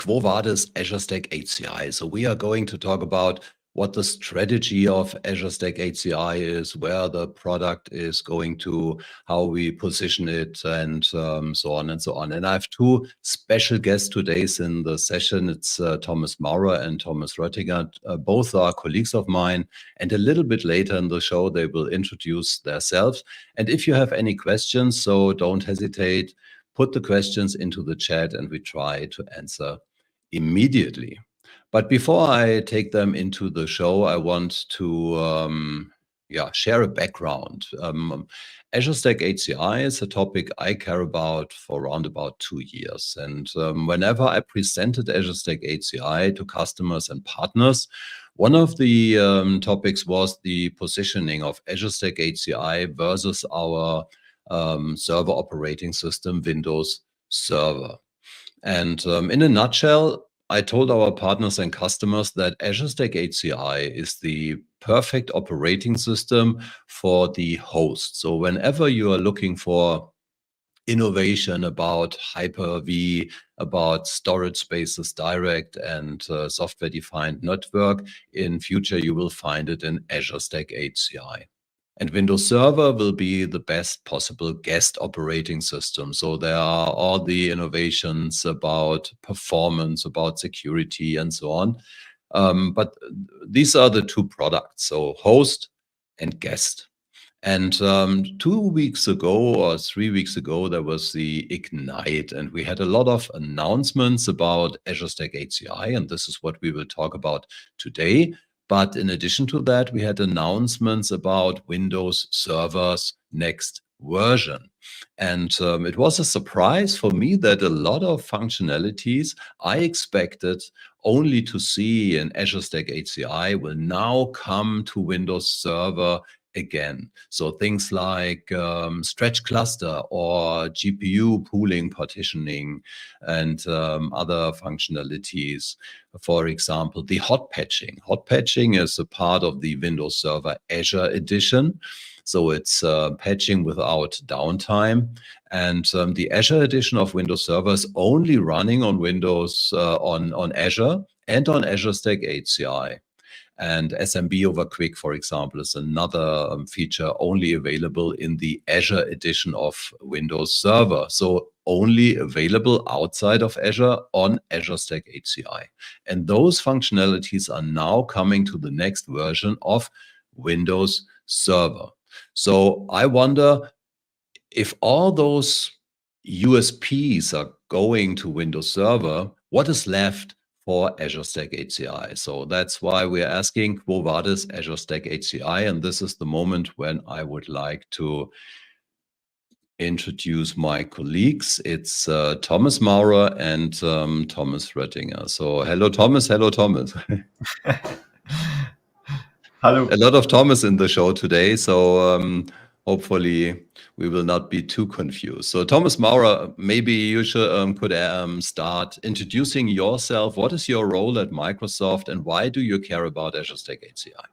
Quo Vadis Azure Stack HCI. So we are going to talk about what the strategy of Azure Stack HCI is, where the product is going to, how we position it, and so on and so on. And I have two special guests today in the session. It's Thomas Maurer and Thomas Röttinger. Both are colleagues of mine. And a little bit later in the show, they will introduce themselves. And if you have any questions, so don't hesitate, put the questions into the chat and we try to answer immediately. But before I take them into the show, I want to share a background. Azure Stack HCI is a topic I care about for around about 2 years. And whenever I presented Azure Stack HCI to customers and partners, one of the topics was the positioning of Azure Stack HCI versus our server operating system, Windows Server. And in a nutshell, I told our partners and customers that Azure Stack HCI is the perfect operating system for the host. So whenever you are looking for innovation about Hyper-V, about storage spaces direct and software-defined network, in future you will find it in Azure Stack HCI. And Windows Server will be the best possible guest operating system. So there are all the innovations about performance, about security, and so on. But these are the two products, so host and guest. And 2 weeks ago or 3 weeks ago, there was the Ignite, and we had a lot of announcements about Azure Stack HCI, and this is what we will talk about today. But in addition to that, we had announcements about Windows Server's next version. And it was a surprise for me that a lot of functionalities I expected only to see in Azure Stack HCI will now come to Windows Server again. So things like stretch cluster or GPU pooling partitioning and other functionalities. For example, the hot patching. Hot patching is a part of the Windows Server Azure edition. So it's patching without downtime. And the Azure edition of Windows Server is only running on Windows, on Azure and on Azure Stack HCI. And SMB over Quick, for example, is another feature only available in the Azure edition of Windows Server. So only available outside of Azure on Azure Stack HCI. And those functionalities are now coming to the next version of Windows Server. So I wonder if all those USPs are going to Windows Server, what is left for Azure Stack HCI? So that's why we're asking Quo Vadis Azure Stack HCI, and this is the moment when I would like to introduce my colleagues. It's Thomas Maurer and Thomas Röttinger. So hello, Thomas. Hello, Thomas. Hello. A lot of Thomas in the show today, so hopefully we will not be too confused. So Thomas Maurer, maybe you could start introducing yourself. What is your role at Microsoft and why do you care about Azure Stack HCI?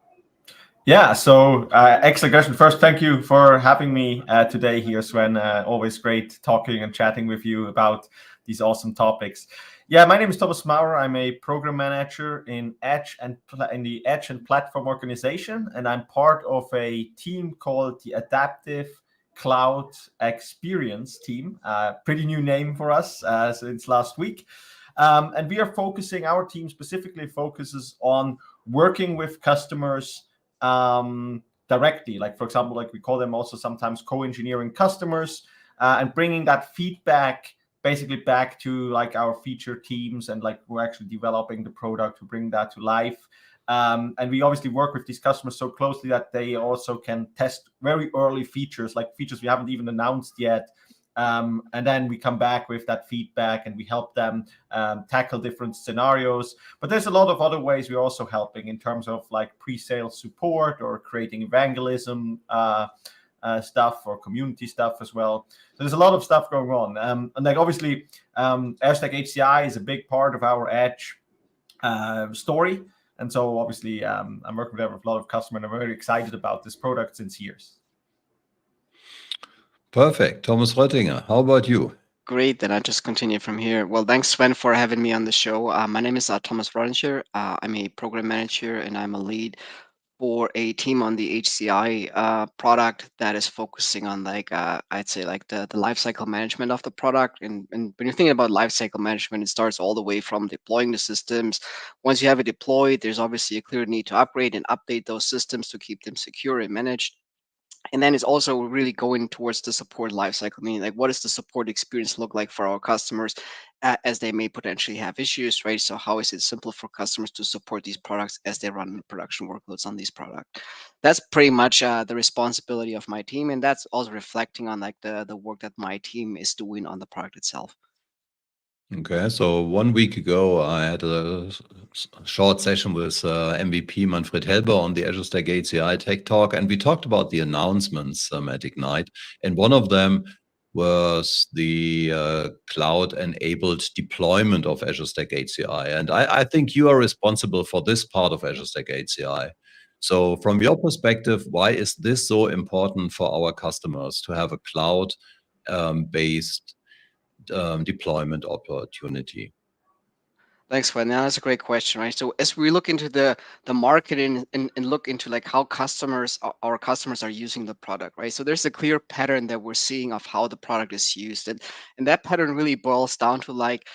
Yeah, so excellent question. First, thank you for having me today here, Sven. Always great talking and chatting with you about these awesome topics. Yeah, my name is Thomas Maurer. I'm a program manager in the Edge and Platform organization, and I'm part of a team called the Adaptive Cloud Experience team. Pretty new name for us since last week. And we are focusing, our team specifically focuses on working with customers directly. Like, for example, like we call them also sometimes co-engineering customers and bringing that feedback basically back to like our feature teams, and like we're actually developing the product to bring that to life. And we obviously work with these customers so closely that they also can test very early features, like features we haven't even announced yet. And then we come back with that feedback and we help them tackle different scenarios. But there's a lot of other ways we're also helping in terms of like pre-sale support or creating evangelism stuff or community stuff as well. So there's a lot of stuff going on. And like obviously, Azure Stack HCI is a big part of our Edge story. And so obviously, I'm working with a lot of customers and I'm very excited about this product since years. Perfect. Thomas Röttinger, how about you? Great, then I just continue from here. Well, thanks, Sven, for having me on the show. My name is Thomas Rodinger. I'm a program manager and I'm a lead for a team on the HCI product that is focusing on I'd say the lifecycle management of the product. And when you're thinking about lifecycle management, it starts all the way from deploying the systems. Once you have it deployed, there's obviously a clear need to upgrade and update those systems to keep them secure and managed. And then it's also really going towards the support lifecycle, meaning like what does the support experience look like for our customers as they may potentially have issues, right? So how is it simple for customers to support these products as they run production workloads on these products? That's pretty much the responsibility of my team, and that's also reflecting on like the work that my team is doing on the product itself. Okay, so 1 week ago, I had a short session with MVP Manfred Helber on the Azure Stack HCI Tech Talk, and we talked about the announcements at Ignite. And one of them was the cloud-enabled deployment of Azure Stack HCI. And I think you are responsible for this part of Azure Stack HCI. So from your perspective, why is this so important for our customers to have a cloud-based deployment opportunity? Thanks, Glenn. Now, that's a great question, right? So as we look into the market and look into like how our customers are using the product, right? So there's a clear pattern that we're seeing of how the product is used. And that pattern really boils down to like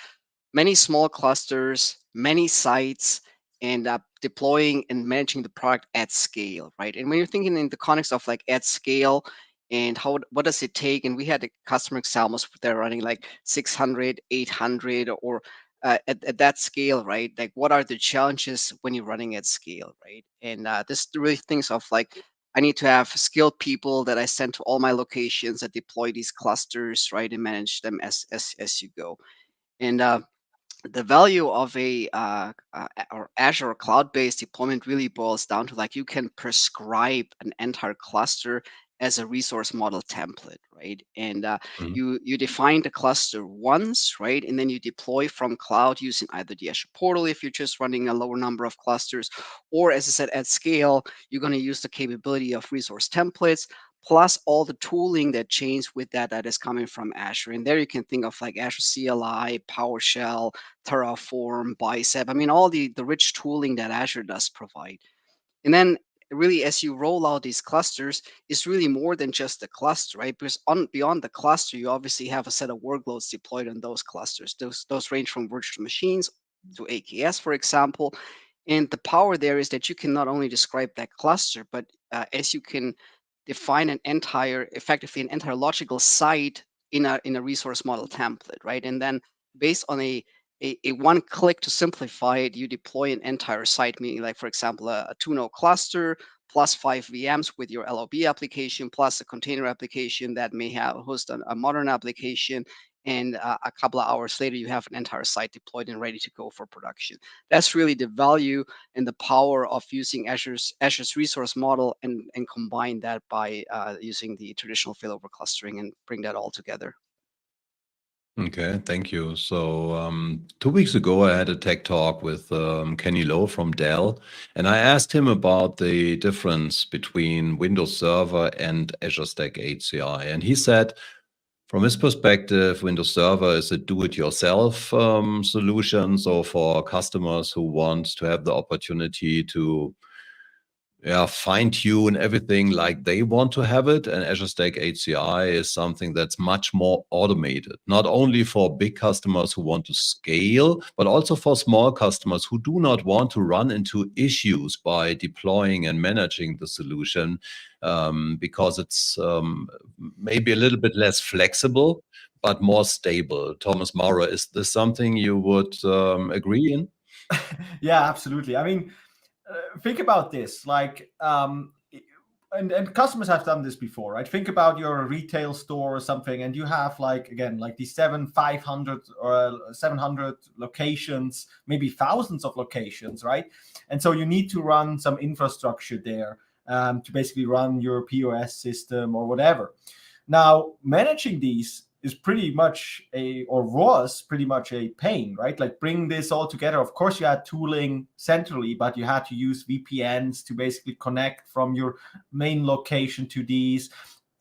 many small clusters, many sites, and deploying and managing the product at scale, right? And when you're thinking in the context of like at scale and what does it take? And we had a customer examples that are running like 600, 800, or at that scale, right? Like what are the challenges when you're running at scale, right? And this really thinks of like I need to have skilled people that I send to all my locations that deploy these clusters, right, and manage them as you go. And the value of or Azure cloud-based deployment really boils down to like you can prescribe an entire cluster as a resource model template, right? And Mhm. you define the cluster once, right? And then you deploy from cloud using either the Azure portal if you're just running a lower number of clusters, or as I said, at scale, you're going to use the capability of resource templates plus all the tooling that changes with that is coming from Azure. And there you can think of like Azure CLI, PowerShell, Terraform, Bicep. I mean, all the rich tooling that Azure does provide. And then really as you roll out these clusters, it's really more than just the cluster, right? Because beyond the cluster, you obviously have a set of workloads deployed on those clusters. Those range from virtual machines to AKS, for example. And the power there is that you can not only describe that cluster, but as you can define effectively an entire logical site in a resource model template, right? And then based on a one click to simplify it, you deploy an entire site, meaning like, for example, a 2-node cluster plus 5 VMs with your LOB application, plus a container application that may have host a modern application. And a couple of hours later, you have an entire site deployed and ready to go for production. That's really the value and the power of using Azure's resource model and combine that by using the traditional failover clustering and bring that all together. Okay, thank you. So 2 weeks ago, I had a tech talk with Kenny Lowe from Dell, and I asked him about the difference between Windows Server and Azure Stack HCI. And he said, from his perspective, Windows Server is a do-it-yourself solution. So for customers who want to have the opportunity to fine tune everything like they want to have it. And Azure Stack HCI is something that's much more automated, not only for big customers who want to scale, but also for small customers who do not want to run into issues by deploying and managing the solution because it's maybe a little bit less flexible, but more stable. Thomas Maurer, is this something you would agree in? Yeah, absolutely. I mean, think about this, like, and customers have done this before, right? Think about your retail store or something, and you have like, again, like these 500 or 700 locations, maybe thousands of locations, right? And so you need to run some infrastructure there to basically run your POS system or whatever. Now, managing these is pretty much was pretty much a pain, right? Like bring this all together. Of course, you had tooling centrally, but you had to use VPNs to basically connect from your main location to these.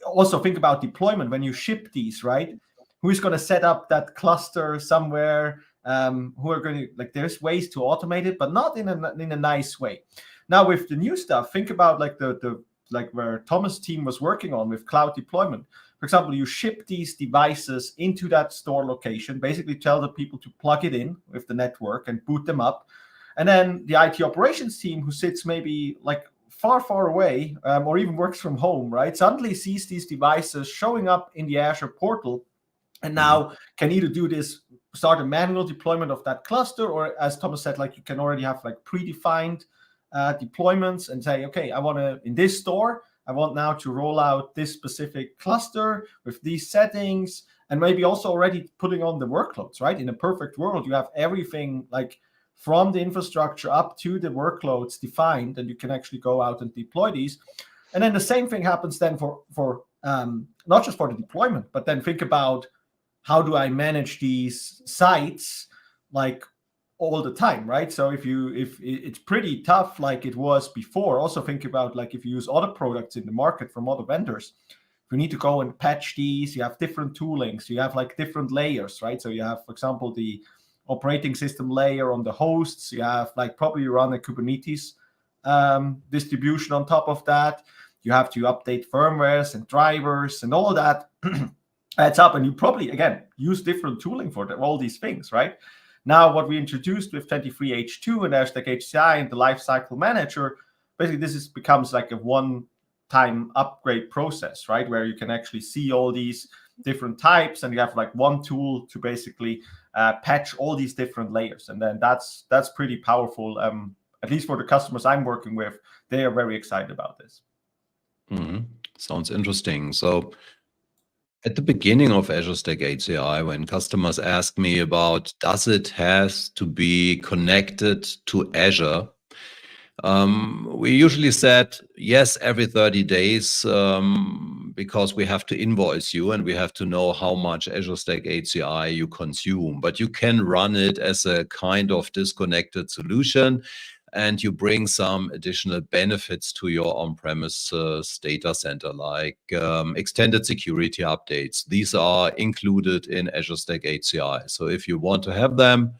Also think about deployment when you ship these, right? who is going to set up that cluster somewhere, who are going to, like, there's ways to automate it, but not in a nice way. Now with the new stuff, think about like the like where Thomas' team was working on with cloud deployment. For example, you ship these devices into that store location, basically tell the people to plug it in with the network and boot them up. And then the IT operations team, who sits maybe like far away, or even works from home, right, suddenly sees these devices showing up in the Azure portal, and now can either do this, start a manual deployment of that cluster, or as Thomas said, like you can already have like predefined deployments and say, okay, I want to, in this store, I want now to roll out this specific cluster with these settings, and maybe also already putting on the workloads, right? In a perfect world, you have everything like from the infrastructure up to the workloads defined, and you can actually go out and deploy these. And then the same thing happens then for not just for the deployment, but then think about how do I manage these sites like all the time, right? So if it's pretty tough like it was before. Also think about like if you use other products in the market from other vendors, if you need to go and patch these, you have different toolings, you have like different layers, right? So you have, for example, the operating system layer on the hosts, you have like probably run a Kubernetes distribution on top of that. You have to update firmwares and drivers and all that adds up, and you probably again use different tooling for all these things, right? Now, what we introduced with 23H2 and Azure Stack HCI and the Lifecycle Manager, basically this becomes like a one-time upgrade process, right? Where you can actually see all these different types, and you have like one tool to basically patch all these different layers. And then that's pretty powerful. At least for the customers I'm working with, they are very excited about this. Sounds interesting. So at the beginning of Azure Stack HCI, when customers ask me about does it has to be connected to Azure, we usually said yes every 30 days because we have to invoice you and we have to know how much Azure Stack HCI you consume. But you can run it as a kind of disconnected solution, and you bring some additional benefits to your on-premises data center, like extended security updates. These are included in Azure Stack HCI. So if you want to have them,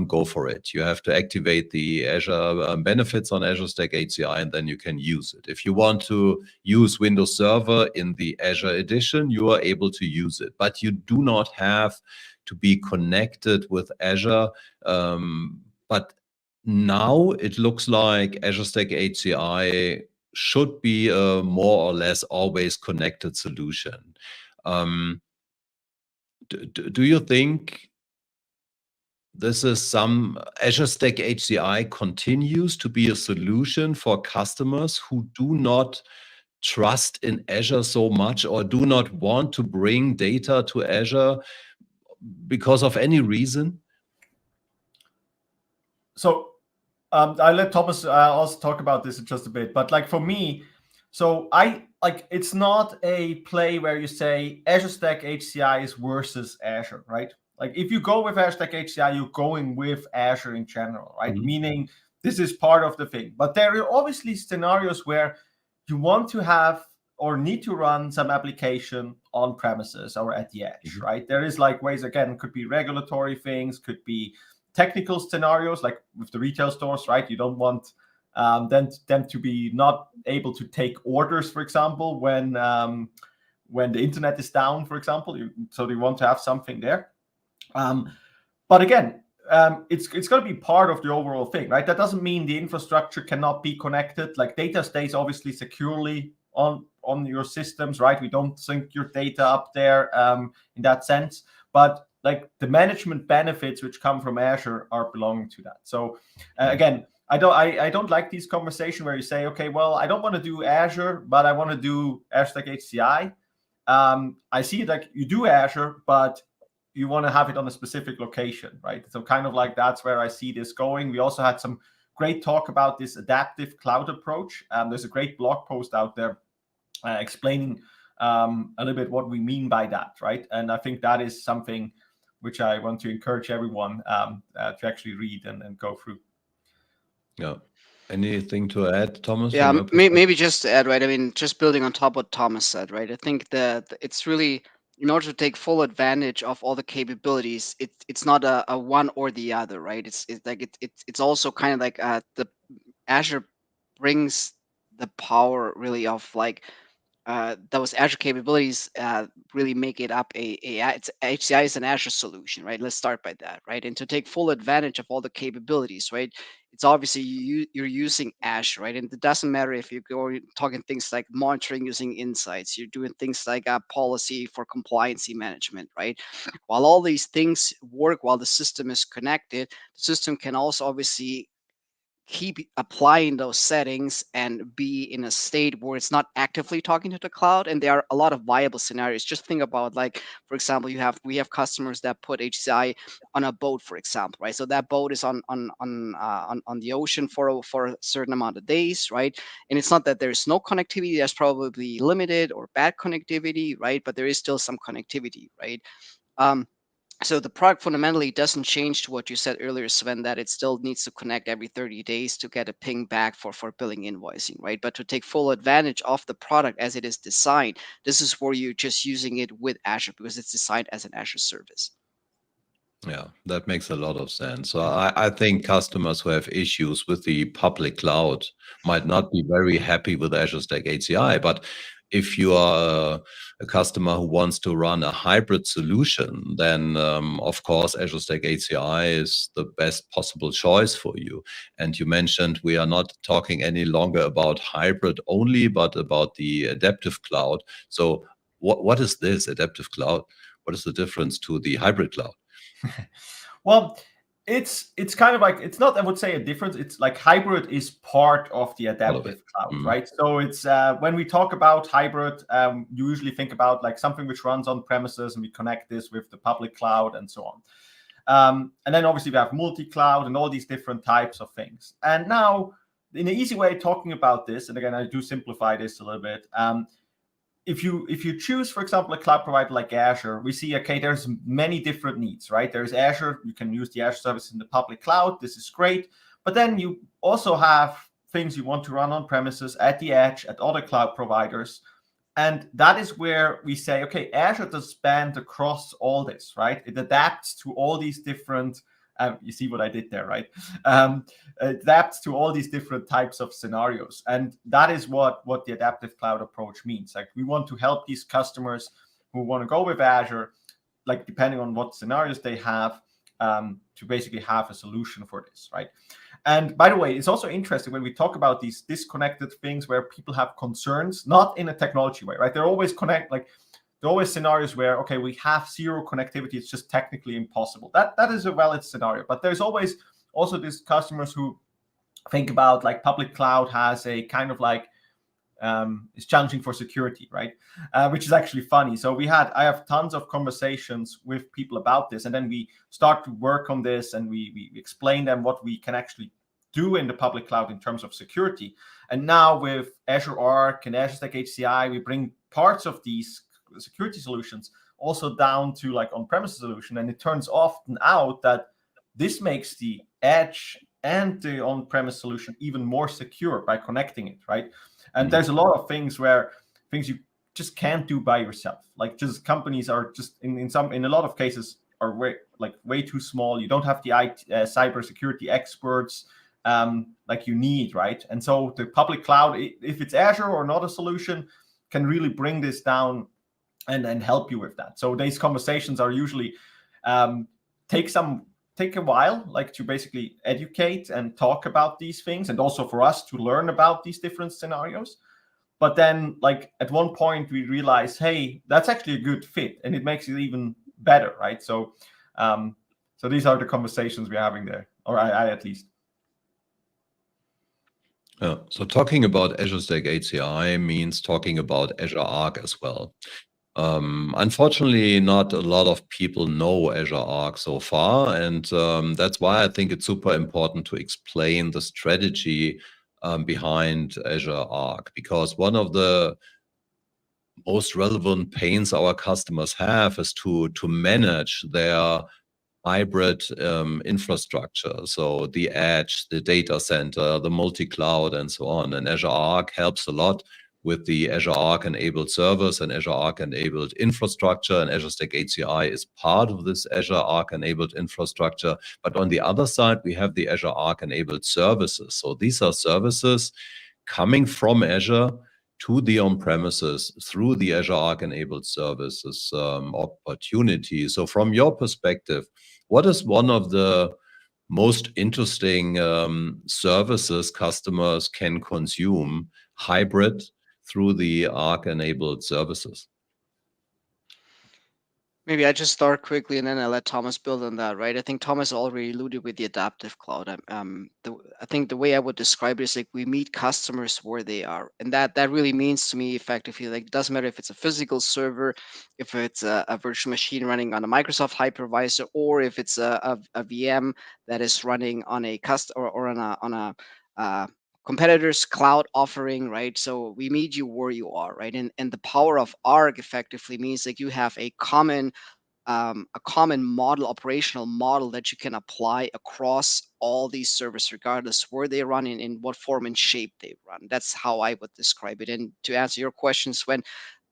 go for it. You have to activate the Azure benefits on Azure Stack HCI, and then you can use it. If you want to use Windows Server in the Azure edition, you are able to use it, but you do not have to be connected with Azure. But now it looks like Azure Stack HCI should be a more or less always connected solution. Do you think this is some Azure Stack HCI continues to be a solution for customers who do not trust in Azure so much or do not want to bring data to Azure because of any reason? So I'll let Thomas also talk about this in just a bit, but like for me, so I like it's not a play where you say Azure Stack HCI is versus Azure, right? Like if you go with Azure Stack HCI, you're going with Azure in general, right? Meaning this is part of the thing. But there are obviously scenarios where you want to have or need to run some application on premises or at the edge, right? There is like ways, again, could be regulatory things, could be technical scenarios, like with the retail stores, right? You don't want them to be not able to take orders, for example, when the internet is down, for example. So they want to have something there. But again, it's going to be part of the overall thing, right? That doesn't mean the infrastructure cannot be connected. Like data stays obviously securely on your systems, right? We don't sync your data up there in that sense, but like the management benefits which come from Azure are belonging to that. So again, I don't like these conversations where you say, okay, well, I don't want to do Azure, but I want to do Azure Stack HCI. I see it like you do Azure, but you want to have it on a specific location, right? So kind of like that's where I see this going. We also had some great talk about this adaptive cloud approach. There's a great blog post out there explaining a little bit what we mean by that, right? And I think that is something which I want to encourage everyone to actually read and go through. Yeah. Anything to add, Thomas? Yeah, maybe just to add, right? I mean, just building on top of what Thomas said, right? I think that it's really in order to take full advantage of all the capabilities, it's not a one or the other, right? It's like it's also kind of like the Azure brings the power really of like those Azure capabilities really make it up it's HCI is an Azure solution, right? Let's start by that, right? And to take full advantage of all the capabilities, right? It's obviously you're using Azure, right? And it doesn't matter if you're talking things like monitoring using insights, you're doing things like policy for compliancy management, right? While all these things work while the system is connected, the system can also obviously keep applying those settings and be in a state where it's not actively talking to the cloud. And there are a lot of viable scenarios. Just think about, like, for example, we have customers that put HCI on a boat, for example, right? So that boat is on the ocean for a certain amount of days, right? And it's not that there's no connectivity, there's probably limited or bad connectivity, right? But there is still some connectivity, right? So the product fundamentally doesn't change to what you said earlier, Sven, that it still needs to connect every 30 days to get a ping back for billing invoicing, right? But to take full advantage of the product as it is designed, this is where you're just using it with Azure because it's designed as an Azure service. Yeah, that makes a lot of sense. So I think customers who have issues with the public cloud might not be very happy with Azure Stack HCI, but if you are a customer who wants to run a hybrid solution, then of course Azure Stack HCI is the best possible choice for you. And you mentioned we are not talking any longer about hybrid only, but about the adaptive cloud. So what is this adaptive cloud? What is the difference to the hybrid cloud? Well, it's kind of like, it's not, I would say, a difference. It's like hybrid is part of the adaptive cloud, right? So it's when we talk about hybrid, you usually think about like something which runs on premises and we connect this with the public cloud and so on. And then obviously we have multi-cloud and all these different types of things. And now, in an easy way talking about this, and again, I do simplify this a little bit. If you choose, for example, a cloud provider like Azure, we see, okay, there's many different needs, right? There's Azure, you can use the Azure service in the public cloud. This is great. But then you also have things you want to run on premises, at the edge, at other cloud providers. And that is where we say, okay, Azure does span across all this, right? It adapts to all these different, you see what I did there, right? It adapts to all these different types of scenarios. And that is what the adaptive cloud approach means. Like, we want to help these customers who want to go with Azure, like depending on what scenarios they have, to basically have a solution for this, right? And by the way, it's also interesting when we talk about these disconnected things where people have concerns, not in a technology way, right? They're always there are always scenarios where, okay, we have zero connectivity. It's just technically impossible. That is a valid scenario. But there's always also these customers who think about, like, public cloud has a kind of like, it's challenging for security, right? Which is actually funny. So I have tons of conversations with people about this, and then we start to work on this, and we explain them what we can actually do in the public cloud in terms of security. And now with Azure Arc and Azure Stack HCI, we bring parts of these security solutions also down to like on-premise solution. And it turns often out that this makes the edge and the on-premise solution even more secure by connecting it, right? And there's a lot of things you just can't do by yourself. Like, just companies are just in a lot of cases are way too small. You don't have the cybersecurity experts like you need, right? And so the public cloud, if it's Azure or not a solution, can really bring this down and help you with that. So these conversations are usually take a while, like, to basically educate and talk about these things, and also for us to learn about these different scenarios. But then, like, at one point we realize, hey, that's actually a good fit, and it makes it even better, right? So so these are the conversations we're having there, or I at least. Yeah. So talking about Azure Stack HCI means talking about Azure Arc as well. Unfortunately, not a lot of people know Azure Arc so far, and that's why I think it's super important to explain the strategy behind Azure Arc, because one of the most relevant pains our customers have is to manage their hybrid infrastructure. So the edge, the data center, the multi-cloud, and so on. And Azure Arc helps a lot with the Azure Arc enabled servers and Azure Arc enabled infrastructure, and Azure Stack HCI is part of this Azure Arc enabled infrastructure. But on the other side, we have the Azure Arc enabled services. So these are services coming from Azure to the on-premises through the Azure Arc enabled services opportunity. So from your perspective, what is one of the most interesting services customers can consume hybrid through the Arc-enabled services? Maybe I just start quickly and then I let Thomas build on that, right? I think Thomas already alluded with the adaptive cloud. I think the way I would describe it is like we meet customers where they are, and that really means to me effectively like it doesn't matter if it's a physical server, if it's a virtual machine running on a Microsoft hypervisor, or if it's a VM that is running on a or on a competitor's cloud offering, right? So we meet you where you are, right? And the power of Arc effectively means like you have a common model, operational model that you can apply across all these servers, regardless where they run in what form and shape they run. That's how I would describe it. And to answer your questions, when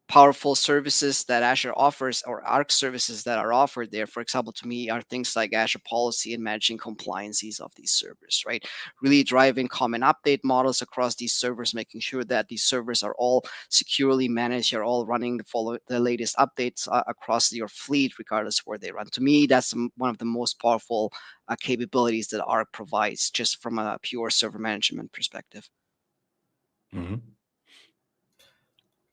powerful services that Azure offers or Arc services that are offered there, for example, to me are things like Azure Policy and managing compliances of these servers, right? Really driving common update models across these servers, making sure that these servers are all securely managed, you're all running the latest updates across your fleet, regardless where they run. To me, that's one of the most powerful capabilities that Arc provides, just from a pure server management perspective. Mm-hmm.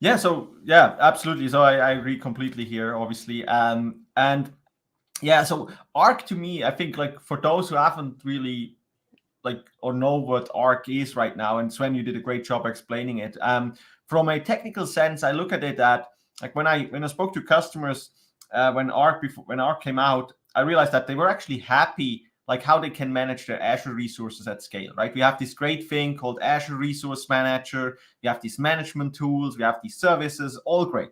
Yeah, so yeah, absolutely. So I agree completely here, obviously. And yeah, so Arc to me, I think like for those who haven't really like or know what Arc is right now, and Sven, you did a great job explaining it. From a technical sense, I look at it that like when I spoke to customers when Arc came out, I realized that they were actually happy like how they can manage their Azure resources at scale, right? We have this great thing called Azure Resource Manager. We have these management tools. We have these services, all great.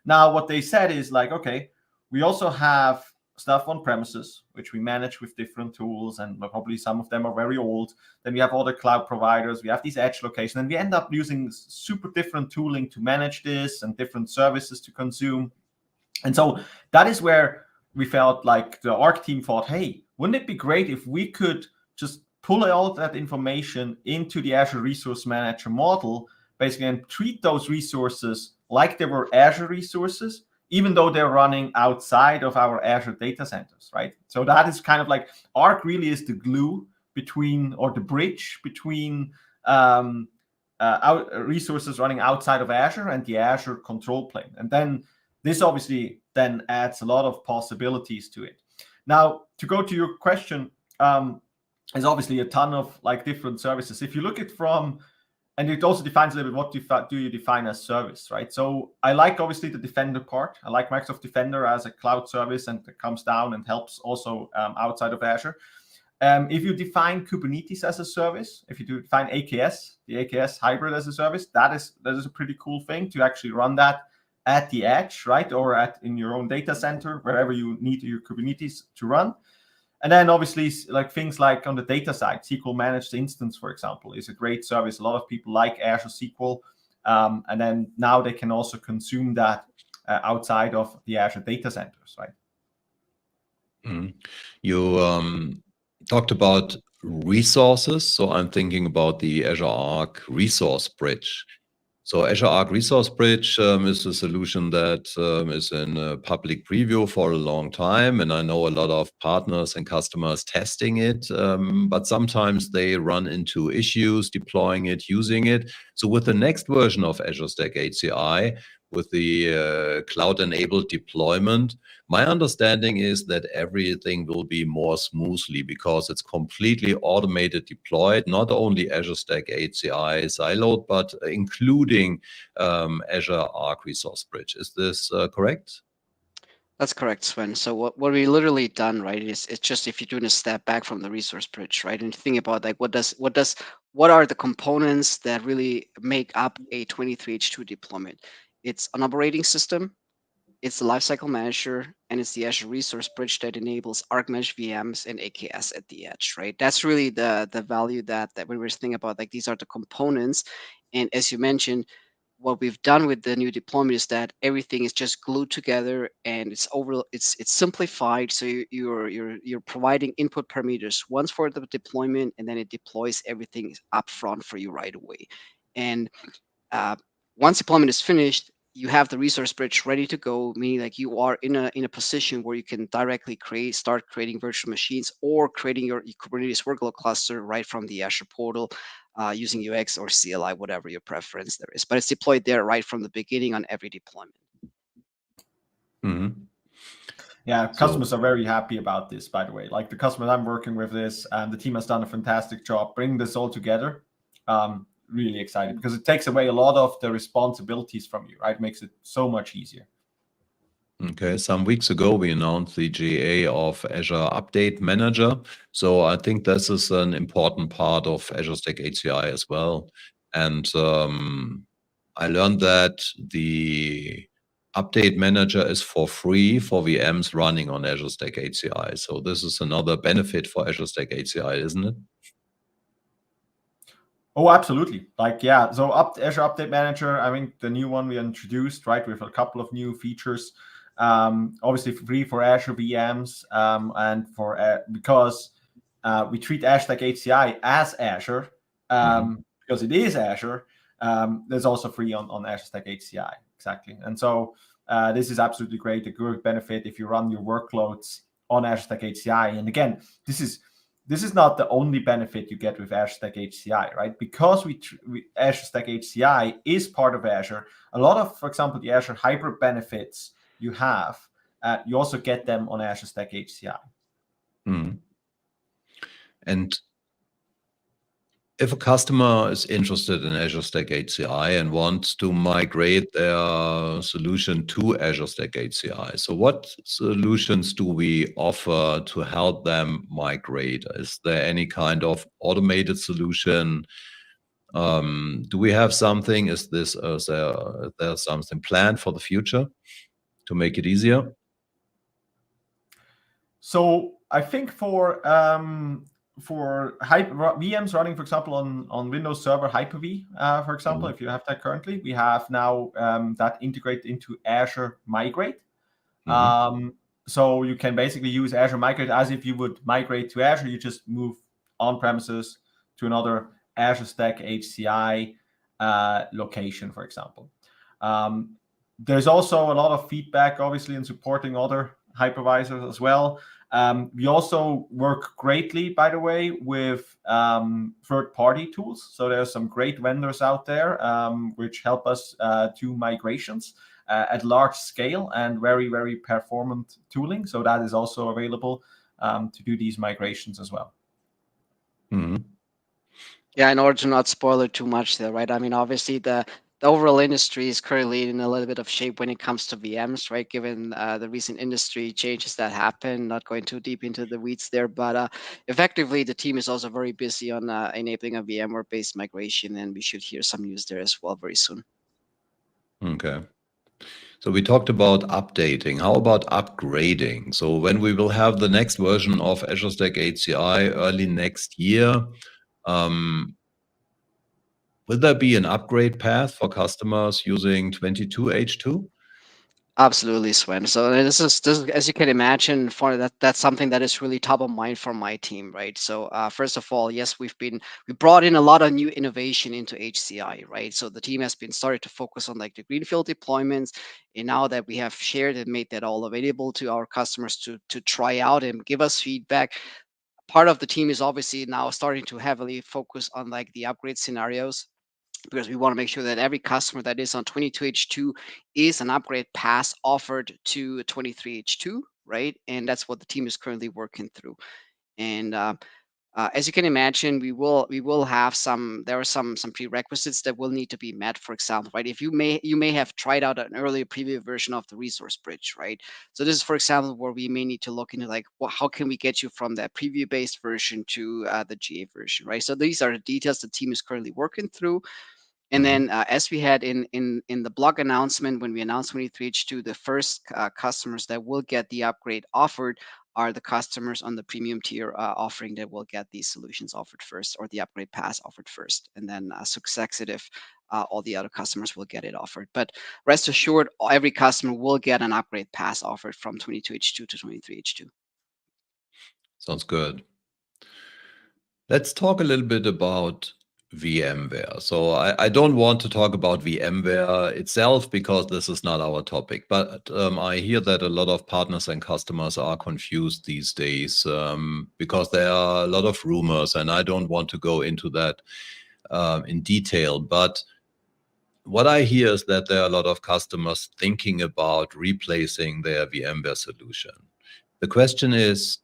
Now, what they said is like, okay, we also have stuff on premises, which we manage with different tools, and probably some of them are very old. Then we have other cloud providers. We have these edge locations, and we end up using super different tooling to manage this and different services to consume. And so that is where we felt like the Arc team thought, hey, wouldn't it be great if we could just pull all that information into the Azure Resource Manager model, basically, and treat those resources like they were Azure resources, even though they're running outside of our Azure data centers, right? So that is kind of like Arc really is the glue between, or the bridge between resources running outside of Azure and the Azure control plane. And then this obviously then adds a lot of possibilities to it. Now, to go to your question, there's obviously a ton of like different services. If you look at from, and it also defines a little bit what do you define as service, right? So I like obviously the Defender part. I like Microsoft Defender as a cloud service, and it comes down and helps also outside of Azure. If you define Kubernetes as a service, if you define AKS, the AKS hybrid as a service, that is a pretty cool thing to actually run that at the edge, right? Or in your own data center, wherever you need your Kubernetes to run. And then obviously like things like on the data side, SQL managed instance, for example, is a great service. A lot of people like Azure SQL. And then now they can also consume that outside of the Azure data centers, right? Mm-hmm. You talked about resources. So I'm thinking about the Azure Arc Resource Bridge. So Azure Arc Resource Bridge is a solution that is in a public preview for a long time. And I know a lot of partners and customers testing it, but sometimes they run into issues deploying it, using it. So with the next version of Azure Stack HCI, with the cloud-enabled deployment, my understanding is that everything will be more smoothly because it's completely automated deployed, not only Azure Stack HCI siloed, but including Azure Arc Resource Bridge. Is this correct? That's correct, Sven. So what we literally done, right, is it's just if you're doing a step back from the resource bridge, right, and think about like what are the components that really make up a 23H2 deployment? It's an operating system, it's the lifecycle manager, and it's the Azure Resource Bridge that enables Arc Mesh VMs and AKS at the edge, right? That's really the value that we were thinking about. Like these are the components, and as you mentioned, what we've done with the new deployment is that everything is just glued together, and it's simplified. So you're providing input parameters once for the deployment, and then it deploys everything up front for you right away. And once deployment is finished, you have the resource bridge ready to go, meaning like you are in a position where you can directly start creating virtual machines or creating your Kubernetes workload cluster right from the Azure portal using UX or CLI, whatever your preference there is. But it's deployed there right from the beginning on every deployment. Yeah, customers are very happy about this, by the way. Like the customers I'm working with this, and the team has done a fantastic job bringing this all together. Really excited because it takes away a lot of the responsibilities from you, right? Makes it so much easier. Okay, some weeks ago we announced the GA of Azure Update Manager. So I think this is an important part of Azure Stack HCI as well. And I learned that the Update Manager is for free for VMs running on Azure Stack HCI. So this is another benefit for Azure Stack HCI, isn't it? Oh, absolutely. Like, yeah. So Azure Update Manager, I think the new one we introduced, right, with a couple of new features. Obviously free for Azure VMs, and for because we treat Azure Stack HCI as Azure, because it is Azure. There's also free on Azure Stack HCI, exactly. And so this is absolutely great. A good benefit if you run your workloads on Azure Stack HCI. And again, this is not the only benefit you get with Azure Stack HCI, right? Because Azure Stack HCI is part of Azure. A lot of, for example, the Azure hybrid benefits you have, you also get them on Azure Stack HCI. And if a customer is interested in Azure Stack HCI and wants to migrate their solution to Azure Stack HCI, so what solutions do we offer to help them migrate? Is there any kind of automated solution? Do we have something? Is there something planned for the future to make it easier? So I think for VMs running, for example, on Windows Server Hyper-V, for example, if you have that currently, we have now that integrated into Azure Migrate. So you can basically use Azure Migrate as if you would migrate to Azure. You just move on premises to another Azure Stack HCI location, for example. There's also a lot of feedback, obviously, in supporting other hypervisors as well. We also work greatly, by the way, with third-party tools. So there's some great vendors out there which help us do migrations at large scale and very, very performant tooling. So that is also available to do these migrations as well. Yeah, in order to not spoil it too much there, right? I mean, obviously the overall industry is currently in a little bit of shape when it comes to VMs, right? Given the recent industry changes that happen, not going too deep into the weeds there, but effectively the team is also very busy on enabling a VMware-based migration, and we should hear some news there as well very soon. Okay. So we talked about updating. How about upgrading? So when we will have the next version of Azure Stack HCI early next year, will there be an upgrade path for customers using 22H2? Absolutely, Sven. So this is as you can imagine, for that's something that is really top of mind for my team, right? So first of all, yes, we brought in a lot of new innovation into HCI, right? So the team has been started to focus on like the greenfield deployments, and now that we have shared and made that all available to our customers to try out and give us feedback, part of the team is obviously now starting to heavily focus on like the upgrade scenarios, because we want to make sure that every customer that is on 22H2 is an upgrade pass offered to 23H2, right? And that's what the team is currently working through. And as you can imagine, we will have there are some prerequisites that will need to be met. For example, right, if you may have tried out an earlier preview version of the resource bridge, right? So this is, for example, where we may need to look into like, well, how can we get you from that preview based version to the GA version, right? So these are the details the team is currently working through. And then as we had in the blog announcement, when we announced 23H2, the first customers that will get the upgrade offered are the customers on the premium tier offering that will get these solutions offered first, or the upgrade pass offered first, and then successive, all the other customers will get it offered. But rest assured, every customer will get an upgrade pass offered from 22H2 to 23H2. Sounds good. Let's talk a little bit about VMware. So I don't want to talk about VMware itself because this is not our topic, but I hear that a lot of partners and customers are confused these days because there are a lot of rumors, and I don't want to go into that in detail. But what I hear is that there are a lot of customers thinking about replacing their VMware solution. The question is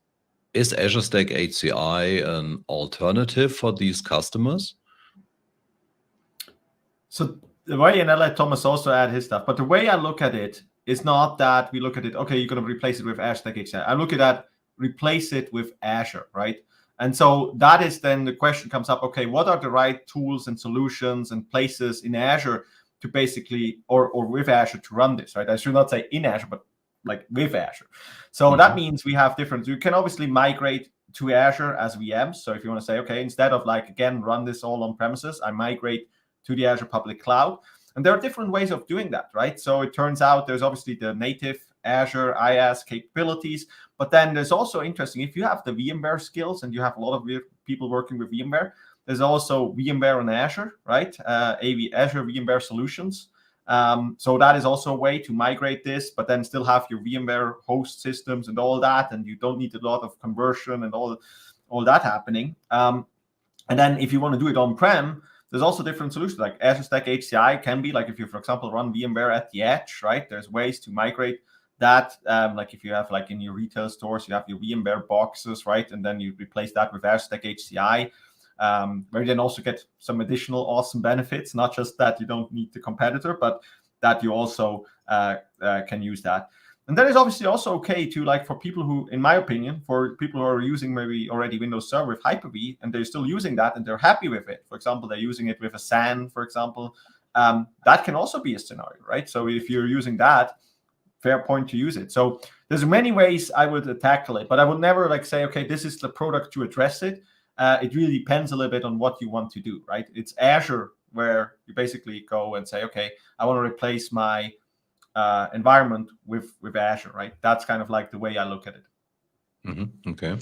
Azure Stack HCI an alternative for these customers? So the way, and I'll let Thomas also add his stuff, but the way I look at it is not that we look at it, okay, you're going to replace it with Azure Stack HCI. I look at that, replace it with Azure, right? And so that is then the question comes up, okay, what are the right tools and solutions and places in Azure to basically, or with Azure to run this, right? I should not say in Azure, but like with Azure. So that means we have different, you can obviously migrate to Azure as VMs. So if you want to say, okay, instead of like, again, run this all on premises, I migrate to the Azure public cloud. And there are different ways of doing that, right? So it turns out there's obviously the native Azure IaaS capabilities, but then there's also interesting, if you have the VMware skills and you have a lot of people working with VMware, there's also VMware on Azure, right? Azure VMware solutions. So that is also a way to migrate this, but then still have your VMware host systems and all that, and you don't need a lot of conversion and all that happening. And then if you want to do it on-prem, there's also different solutions, like Azure Stack HCI can be like if you, for example, run VMware at the edge, right? There's ways to migrate that. Like if you have like in your retail stores, you have your VMware boxes, right? And then you replace that with Azure Stack HCI. Where you then also get some additional awesome benefits, not just that you don't need the competitor, but that you also can use that. And that is obviously also okay to, like, for people who, in my opinion, for people who are using maybe already Windows Server with Hyper-V and they're still using that and they're happy with it. For example, they're using it with a SAN, for example. That can also be a scenario, right? So if you're using that, fair point to use it. So there's many ways I would tackle it, but I would never like say, okay, this is the product to address it. It really depends a little bit on what you want to do, right? It's Azure where you basically go and say, okay, I want to replace my environment with Azure, right? That's kind of like the way I look at it. Okay.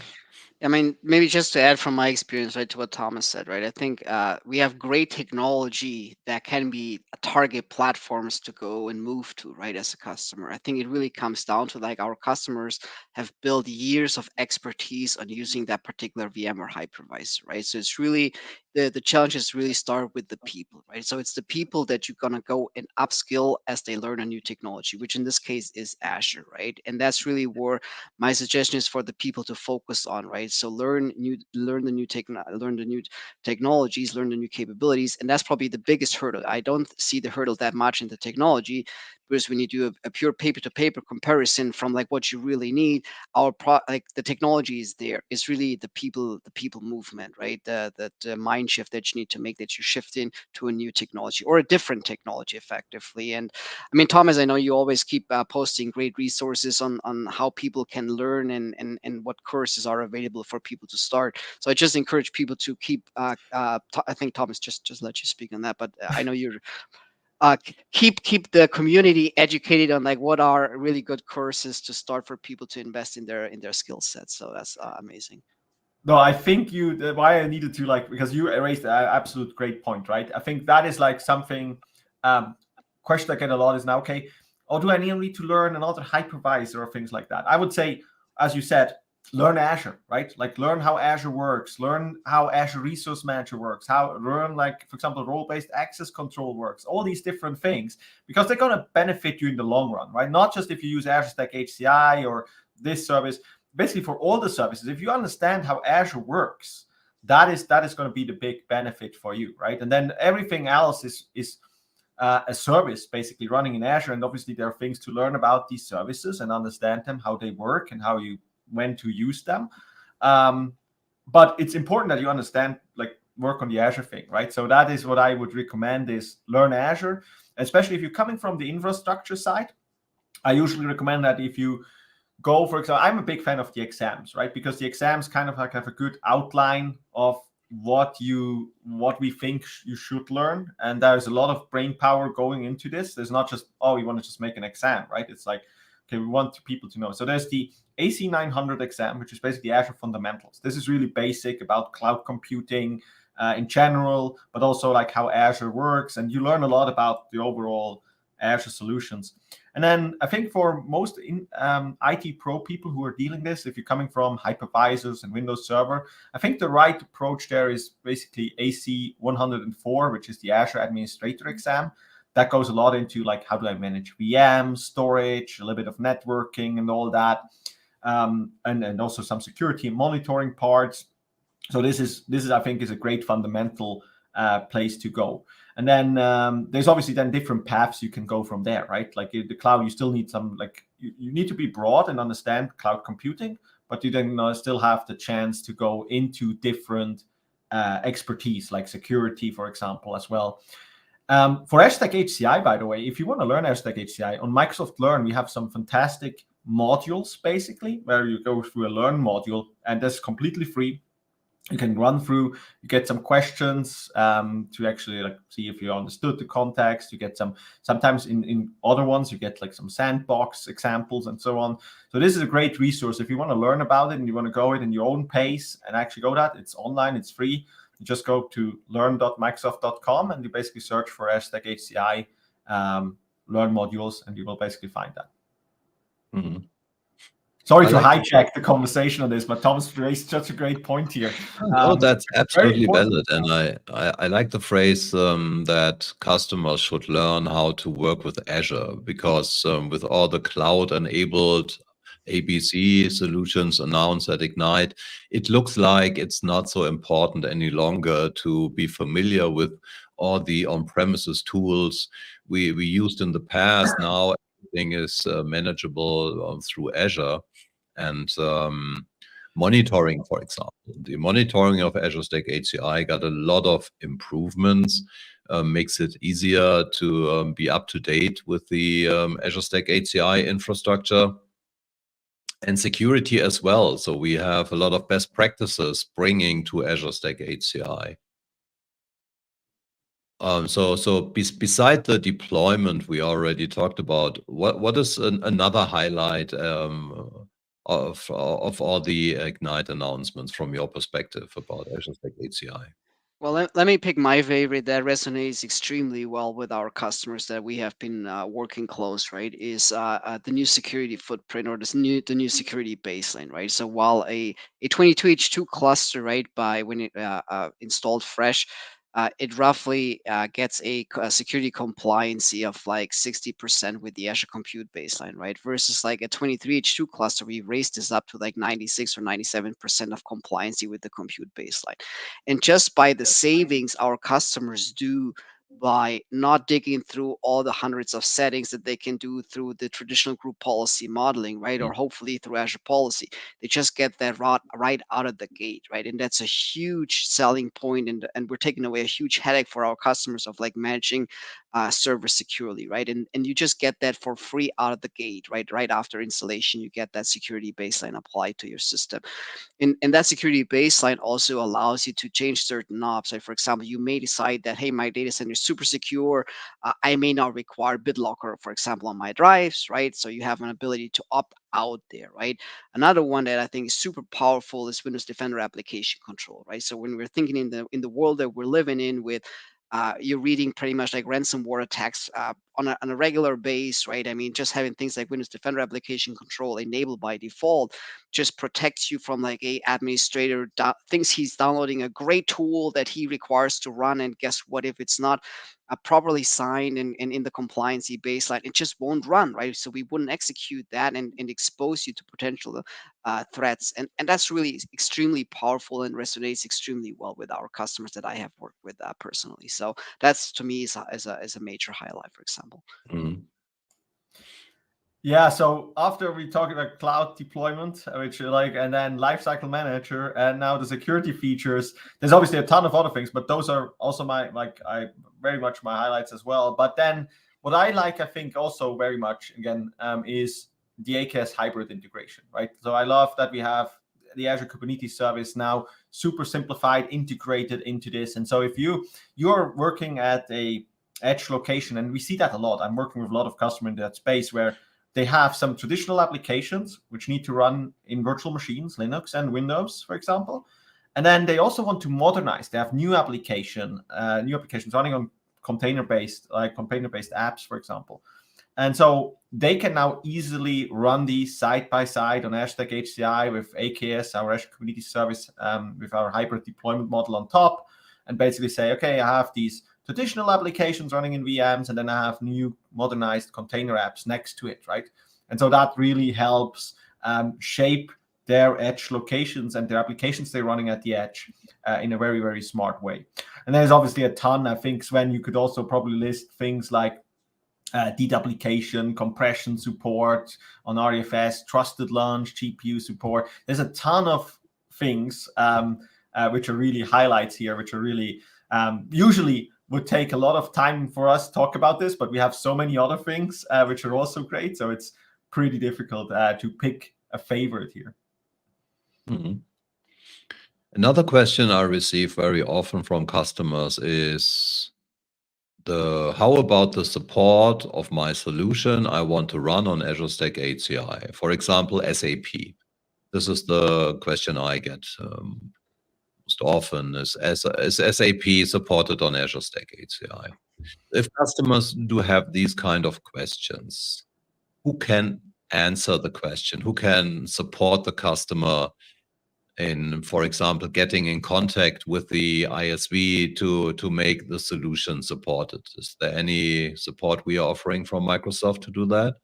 I mean, maybe just to add from my experience, right, to what Thomas said, right? I think we have great technology that can be target platforms to go and move to, right, as a customer. I think it really comes down to like our customers have built years of expertise on using that particular VM or hypervisor, right? So it's really the challenges really start with the people, right? So it's the people that you're gonna go and upskill as they learn a new technology, which in this case is Azure, right? And that's really where my suggestion is for the people to focus on, right? So learn the new technologies, learn the new capabilities, and that's probably the biggest hurdle. I don't see the hurdle that much in the technology, because when you do a pure paper-to-paper comparison from like what you really need, like the technology is there. It's really the people movement, right? The mind shift that you need to make, that you shift in to a new technology or a different technology effectively. And I mean, Thomas, I know you always keep posting great resources on how people can learn and what courses are available for people to start. So I just encourage people to keep. I think Thomas just let you speak on that, but I know you're. Keep the community educated on like what are really good courses to start for people to invest in their skill sets. So that's amazing. No, I think why I needed to, like, because you raised an absolute great point, right? I think that is like something, question I get a lot is now, okay, or do I need to learn another hypervisor or things like that? I would say, as you said, learn Azure, right? Like learn how Azure works, learn how Azure Resource Manager works, learn like, for example, role-based access control works, all these different things, because they're going to benefit you in the long run, right? Not just if you use Azure Stack HCI or this service, basically for all the services. If you understand how Azure works, that is going to be the big benefit for you, right? And then everything else is a service basically running in Azure, and obviously there are things to learn about these services and understand them, how they work and when to use them. But it's important that you understand, like, work on the Azure thing, right? So that is what I would recommend, is learn Azure, especially if you're coming from the infrastructure side. I usually recommend that if you go, for example, I'm a big fan of the exams, right? Because the exams kind of like have a good outline of what we think you should learn, and there's a lot of brain power going into this. There's not just, oh, we want to just make an exam, right? It's like, okay, we want people to know. So there's the AC 900 exam, which is basically Azure fundamentals. This is really basic about cloud computing in general, but also like how Azure works, and you learn a lot about the overall Azure solutions. And then I think for most IT pro people who are dealing this, if you're coming from hypervisors and Windows Server, I think the right approach there is basically AC 104, which is the Azure Administrator exam. That goes a lot into like, how do I manage VMs, storage, a little bit of networking and all that, and also some security and monitoring parts. So this is I think is a great fundamental place to go. And then there's obviously then different paths you can go from there, right? Like the cloud, you still need some, like you need to be broad and understand cloud computing, but you then still have the chance to go into different expertise, like security, for example, as well. For Azure Stack HCI, by the way, if you want to learn Azure Stack HCI, on Microsoft Learn, we have some fantastic modules, basically, where you go through a Learn module, and that's completely free. You can run through, you get some questions to actually like see if you understood the context. You get sometimes in other ones, you get like some sandbox examples and so on. So this is a great resource. If you want to learn about it and you want to go it in your own pace and actually go that, it's online, it's free. You just go to learn.microsoft.com and you basically search for Azure Stack HCI Learn modules, and you will basically find that. Mm-hmm. Sorry to hijack the conversation on this, but Thomas raised such a great point here. No, that's absolutely valid. And I like the phrase that customers should learn how to work with Azure, because with all the cloud-enabled ABC solutions announced at Ignite, it looks like it's not so important any longer to be familiar with all the on-premises tools we used in the past. Now everything is manageable through Azure. And monitoring, for example, the monitoring of Azure Stack HCI got a lot of improvements, makes it easier to be up to date with the Azure Stack HCI infrastructure, and security as well. So we have a lot of best practices bringing to Azure Stack HCI. Beside the deployment we already talked about, what is another highlight of all the Ignite announcements from your perspective about Azure Stack HCI? Well, let me pick my favorite that resonates extremely well with our customers that we have been working close, right? Is the new security footprint, or the new security baseline, right? So while a 22H2 cluster, right, when it installed fresh, it roughly gets a security compliancy of like 60% with the Azure Compute baseline, right? Versus like a 23H2 cluster, we raised this up to like 96 or 97% of compliancy with the compute baseline. And just by the savings our customers do by not digging through all the hundreds of settings that they can do through the traditional group policy modeling, right? Or hopefully through Azure Policy, they just get that right out of the gate, right? And that's a huge selling point, and we're taking away a huge headache for our customers of like managing servers securely, right? And you just get that for free out of the gate, right? Right after installation, you get that security baseline applied to your system. And that security baseline also allows you to change certain knobs. Like for example, you may decide that, hey, my data center is super secure. I may not require BitLocker, for example, on my drives, right? So you have an ability to opt out there, right? Another one that I think is super powerful is Windows Defender application control, right? So when we're thinking in the world that we're living in with you're reading pretty much like ransomware attacks on a regular base, right? I mean, just having things like Windows Defender application control enabled by default just protects you from like a administrator thinks he's downloading a great tool that he requires to run, and guess what? If it's not properly signed and in the compliancy baseline, it just won't run, right? So we wouldn't execute that and expose you to potential threats, and that's really extremely powerful and resonates extremely well with our customers that I have worked with personally. So that's, to me, is a major highlight, for example. Mm-hmm. Yeah, so after we talked about cloud deployment, which like, and then lifecycle manager, and now the security features, there's obviously a ton of other things, but those are also very much my highlights as well. But then what I like, I think also very much, again, is the AKS hybrid integration, right? So I love that we have the Azure Kubernetes service now super simplified, integrated into this. And so if you're working at a edge location, and we see that a lot. I'm working with a lot of customers in that space where they have some traditional applications which need to run in virtual machines, Linux and Windows, for example. And then they also want to modernize. They have new applications running on container-based apps, for example. And so they can now easily run these side by side on Azure Stack HCI with AKS, our Azure Kubernetes service, with our hybrid deployment model on top, and basically say, okay, I have these traditional applications running in VMs, and then I have new modernized container apps next to it, right? And so that really helps shape their edge locations and their applications they're running at the edge in a very, very smart way. And there's obviously a ton. I think, Sven, you could also probably list things like deduplication, compression support on REFS, trusted launch, GPU support. There's a ton of things which are really highlights here, which are really usually would take a lot of time for us to talk about this, but we have so many other things which are also great. So it's pretty difficult to pick a favorite here. Mm-hmm. Another question I receive very often from customers is how about the support of my solution I want to run on Azure Stack HCI, for example, SAP. This is the question I get most often, is SAP supported on Azure Stack HCI? If customers do have these kind of questions, who can answer the question? Who can support the customer in, for example, getting in contact with the ISV to make the solution supported? Is there any support we are offering from Microsoft to do that?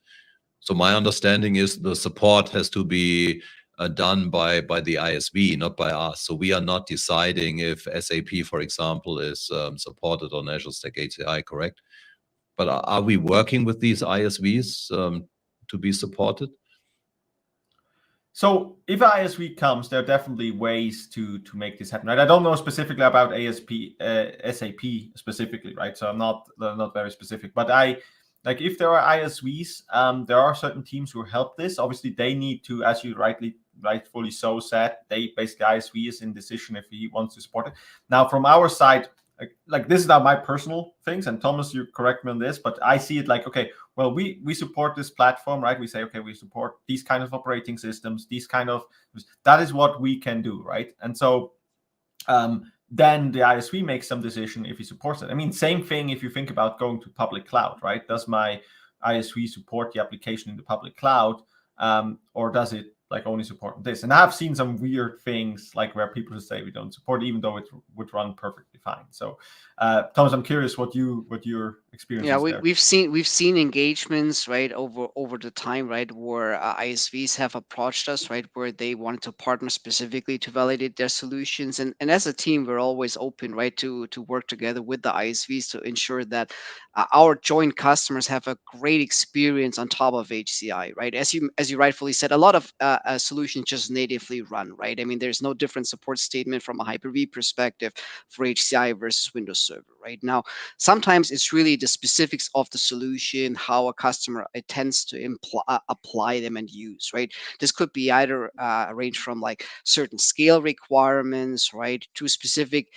So my understanding is the support has to be done by the ISV, not by us. So we are not deciding if SAP, for example, is supported on Azure Stack HCI, correct? But are we working with these ISVs to be supported? So if ISV comes, there are definitely ways to make this happen, right? I don't know specifically about SAP specifically, right? So I'm not very specific, but if there are ISVs, there are certain teams who help this. Obviously, they need to, as you rightfully so said, ISV is in decision if he wants to support it. Now, from our side, like this is now my personal things, and Thomas, you correct me on this, but I see it like, okay, well, we support this platform, right? We say, okay, we support these kind of operating systems, that is what we can do, right? And so then the ISV makes some decision if he supports it. I mean, same thing if you think about going to public cloud, right? Does my ISV support the application in the public cloud, or does it like only support this? And I've seen some weird things like where people say we don't support, even though it would run perfectly fine. So, Thomas, I'm curious what your experience is there. we've seen engagements, right, over the time, right, where ISVs have approached us, right, where they wanted to partner specifically to validate their solutions, and as a team, we're always open, right, to work together with the ISVs to ensure that our joint customers have a great experience on top of HCI, right? As you rightfully said, a lot of solutions just natively run, right? I mean, there's no different support statement from a Hyper-V perspective for HCI versus Windows Server, right? Now, sometimes it's really the specifics of the solution, how a customer intends to apply them and use, right? This could be either range from like certain scale requirements, right, to specific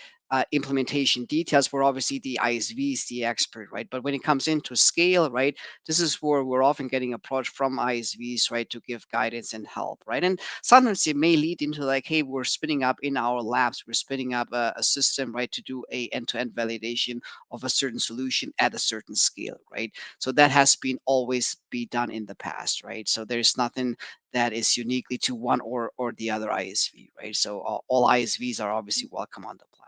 implementation details, where obviously the ISV is the expert, right? But when it comes into scale, right, this is where we're often getting approached from ISVs, right, to give guidance and help, right? And sometimes it may lead into like, hey, we're spinning up in our labs, we're spinning up a system, right, to do a end-to-end validation of a certain solution at a certain scale, right? So that has been always be done in the past, right? So there's nothing that is uniquely to one or the other ISV, right? So all ISVs are obviously welcome on the platform.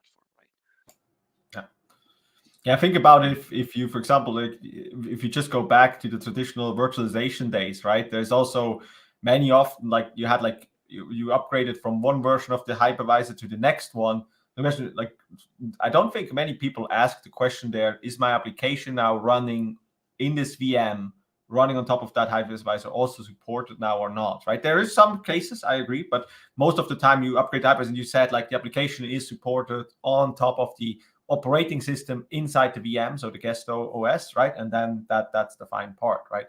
Yeah, think about it. If you, for example, if you just go back to the traditional virtualization days, right? There's also many often like you had like you upgraded from one version of the hypervisor to the next one. Like, I don't think many people ask the question there: is my application now running in this VM, running on top of that hypervisor, also supported now or not? Right? There is some cases, I agree, but most of the time you upgrade hypervisor and you said like the application is supported on top of the operating system inside the VM, so the guest OS, right? And then that's the fine part, right?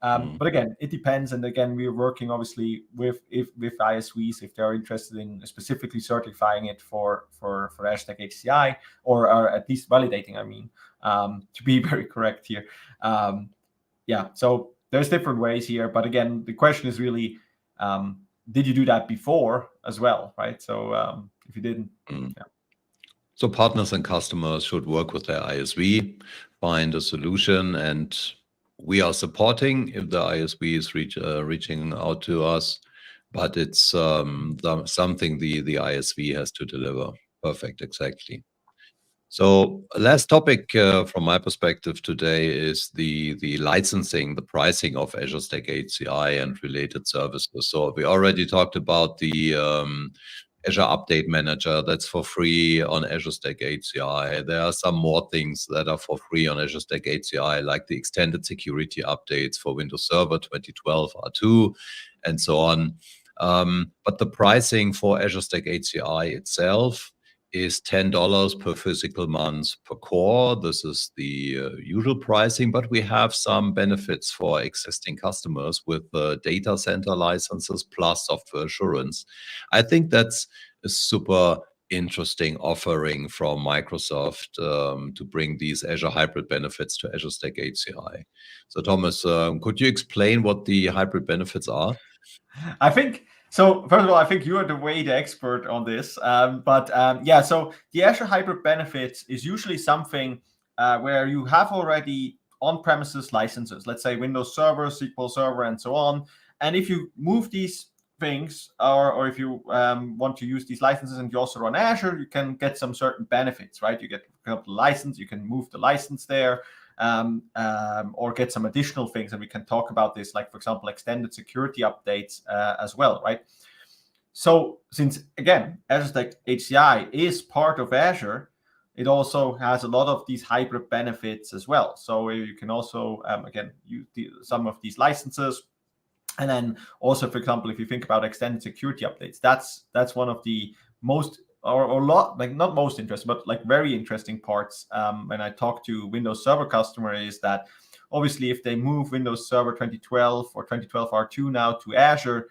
But again, it depends. And again, we're working obviously with ISVs if they're interested in specifically certifying it for Azure Stack HCI, or at least validating, to be very correct here. So there's different ways here. But again, the question is really, did you do that before as well, right? So if you didn't, So partners and customers should work with their ISV, find a solution, and we are supporting if the ISV is reaching out to us, but it's something the ISV has to deliver. Perfect, exactly. So last topic from my perspective today is the licensing, the pricing of Azure Stack HCI and related services. So we already talked about the Azure Update Manager that's for free on Azure Stack HCI. There are some more things that are for free on Azure Stack HCI, like the extended security updates for Windows Server 2012 R2 and so on. But the pricing for Azure Stack HCI itself is $10 per physical month per core. This is the usual pricing, but we have some benefits for existing customers with data center licenses plus software assurance. I think that's a super interesting offering from Microsoft to bring these Azure hybrid benefits to Azure Stack HCI. So Thomas, could you explain what the hybrid benefits are? I think so. First of all, I think you are the expert on this. So the Azure Hybrid Benefits is usually something where you have already on-premises licenses, let's say Windows Server, SQL Server, and so on. And if you move these things, or if you want to use these licenses and you also run Azure, you can get some certain benefits, right? You get the license, you can move the license there. Or get some additional things, and we can talk about this, like for example, extended security updates as well, right? So since again, Azure Stack HCI is part of Azure, it also has a lot of these hybrid benefits as well. So you can also again use some of these licenses, and then also, for example, if you think about extended security updates, that's one of the most or lot, like not most interesting, but like very interesting parts when I talk to Windows Server customer is that obviously if they move Windows Server 2012 or 2012 R2 now to Azure,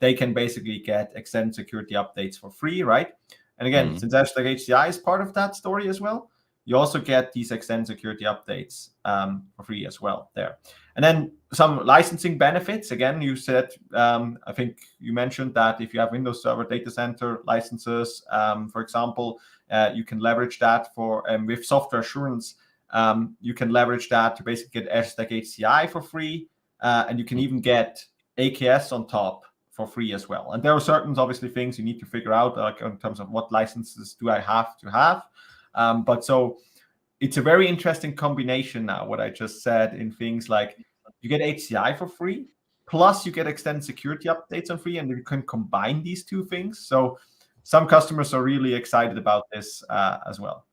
they can basically get extended security updates for free, right? And again, since Azure Stack HCI is part of that story as well, you also get these extended security updates for free as well there. And then some licensing benefits. Again, you said, I think you mentioned that if you have Windows Server data center licenses, for example, you can leverage that for, with software assurance, you can leverage that to basically get Azure Stack HCI for free. And you can even get AKS on top for free as well. And there are certain, obviously, things you need to figure out, like in terms of what licenses do I have to have. But so it's a very interesting combination now, what I just said, in things like you get HCI for free, plus you get extended security updates on free, and you can combine these two things. So some customers are really excited about this as well.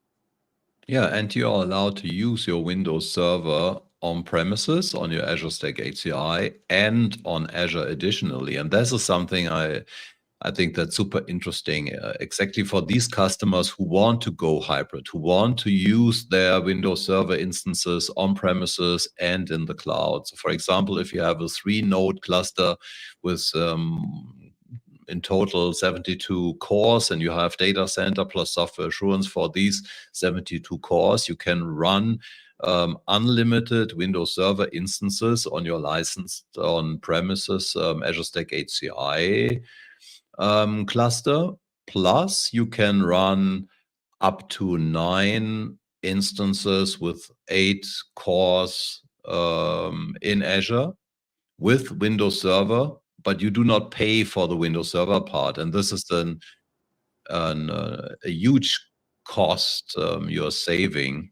Yeah, and you are allowed to use your Windows Server on premises on your Azure Stack HCI and on Azure additionally. And this is something I think that's super interesting, exactly for these customers who want to go hybrid, who want to use their Windows Server instances on premises and in the cloud. So for example, if you have a 3-node cluster with in total 72 cores, and you have data center plus software assurance for these 72 cores, you can run unlimited Windows Server instances on your licensed on premises Azure Stack HCI cluster, plus you can run up to 9 instances with 8 cores in Azure with Windows Server, but you do not pay for the Windows Server part. And this is then a huge cost you're saving.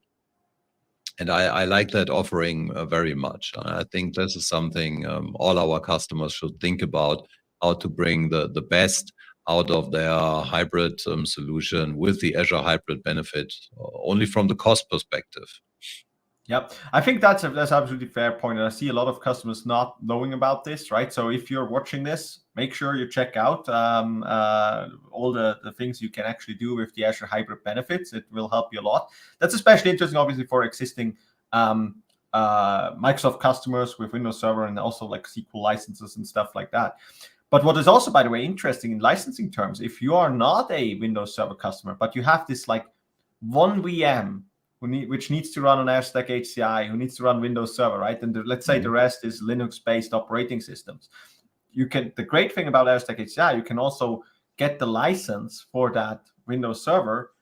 And I like that offering very much. I think this is something all our customers should think about, how to bring the best out of their hybrid solution with the Azure hybrid benefit, only from the cost perspective. Yep, I think that's absolutely fair point, and I see a lot of customers not knowing about this, right? So if you're watching this, make sure you check out all the things you can actually do with the Azure hybrid benefits. It will help you a lot. That's especially interesting, obviously, for existing Microsoft customers with Windows Server and also like SQL licenses and stuff like that. But what is also, by the way, interesting in licensing terms, if you are not a Windows Server customer, but you have this like one VM which needs to run on Azure Stack HCI, who needs to run Windows Server, right? And let's say the rest is Linux-based operating systems. The great thing about Azure Stack HCI, you can also get the license for that Windows Server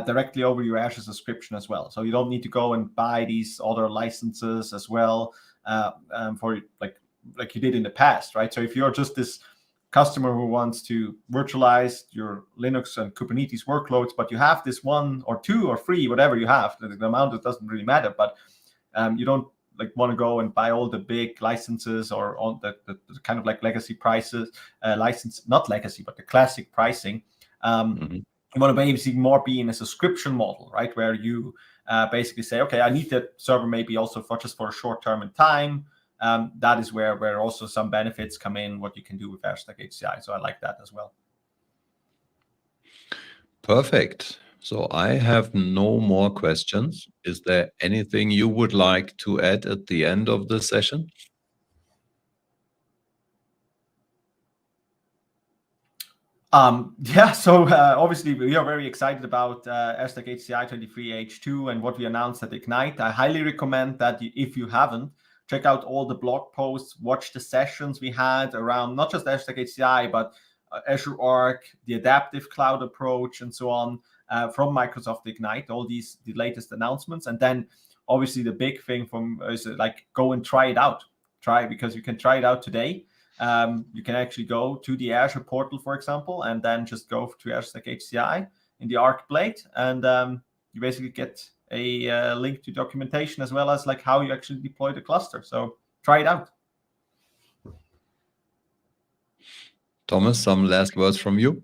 directly over your Azure subscription as well. So you don't need to go and buy these other licenses as well for like you did in the past, right? So if you're just this customer who wants to virtualize your Linux and Kubernetes workloads, but you have this one or two or three, whatever you have, the amount, it doesn't really matter, but you don't like want to go and buy all the big licenses or on the kind of like legacy prices, not legacy, but the classic pricing. You want to basically more be in a subscription model, right? Where you basically say, okay, I need that server maybe also for just for a short term in time. That is where also some benefits come in, what you can do with Azure Stack HCI. So I like that as well. Perfect. So I have no more questions. Is there anything you would like to add at the end of the session? Yeah, so obviously we are very excited about Azure Stack HCI 23H2 and what we announced at Ignite. I highly recommend that if you haven't, check out all the blog posts, watch the sessions we had around not just Azure Stack HCI, but Azure Arc, the adaptive cloud approach, and so on from Microsoft Ignite, all the latest announcements. And then obviously the big thing is like go and try it out. Because you can try it out today. You can actually go to the Azure portal, for example, and then just go to Azure Stack HCI in the Arc plate, and you basically get a link to documentation as well as like how you actually deploy the cluster. So try it out. Thomas, some last words from you?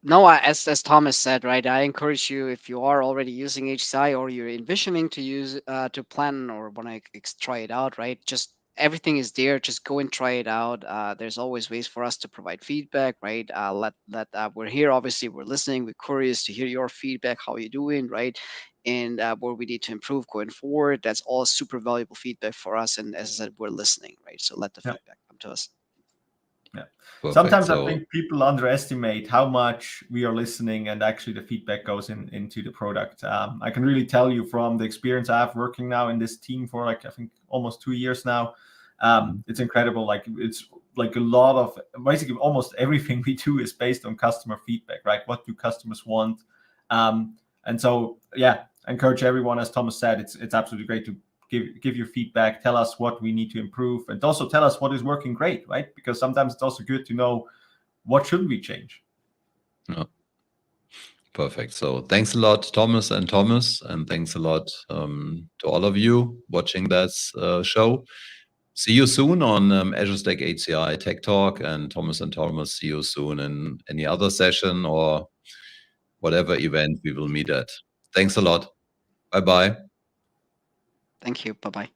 No, as Thomas said, right, I encourage you, if you are already using HCI or you're envisioning to use to plan or want to try it out, right, just everything is there. Just go and try it out. There's always ways for us to provide feedback, right? We're here. Obviously, we're listening. We're curious to hear your feedback. How you're doing, right? And where we need to improve going forward. That's all super valuable feedback for us. And as I said, we're listening, right? So let the feedback come to us. Yeah. Perfect. Sometimes I think people underestimate how much we are listening and actually the feedback goes into the product. I can really tell you from the experience I have working now in this team for like, I think almost 2 years now. It's incredible. Like it's like a lot of basically almost everything we do is based on customer feedback, right? What do customers want? And so, yeah, I encourage everyone, as Thomas said, it's absolutely great to give your feedback, tell us what we need to improve, and also tell us what is working great, right? Because sometimes it's also good to know what should we change. Yeah. Perfect. So thanks a lot, Thomas, and thanks a lot to all of you watching this show. See you soon on Azure Stack HCI Tech Talk, and Thomas, see you soon in any other session or whatever event we will meet at. Thanks a lot. Bye-bye. Thank you. Bye-bye.